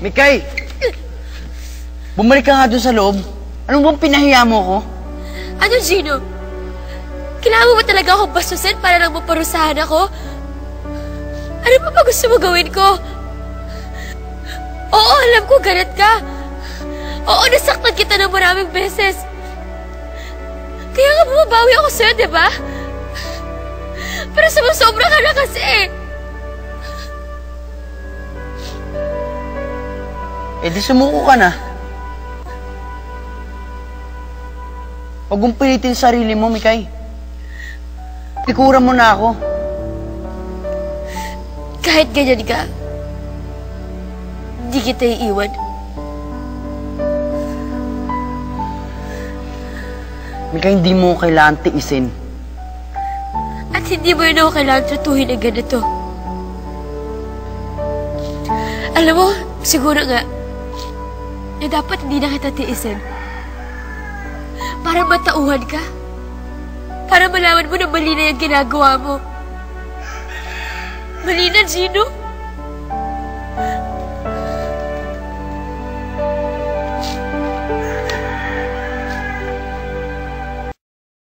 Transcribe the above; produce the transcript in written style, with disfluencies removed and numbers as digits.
Mikay! Bumalik ka nga doon sa loob. Ano bang pinahiya mo ko? Ano, Gino? Kailangan mo ba talaga ako bastusin para lang maparusahan ako? Ano pa ba gusto mo gawin ko? Oo, alam ko, galit ka. Oo, nasaktan kita ng maraming beses. Kaya nga bumabawi ako sa'yo, di ba? Pero sumusobra ka na kasi. Eh di sumuko ka na. Huwag mong pilitin sarili mo, Mikay. Pikuran mo na ako. Kahit ganyan ka, di kita iiwan. Mikay, hindi mo kailangan tiisin. At hindi mo yun ako kailangan tratuhin na ganito. Alam mo, siguro nga, na dapat hindi na kita tiisin. Para matauhan ka. Para malaman mo na mali na yung ginagawa mo. Mali na, Gino.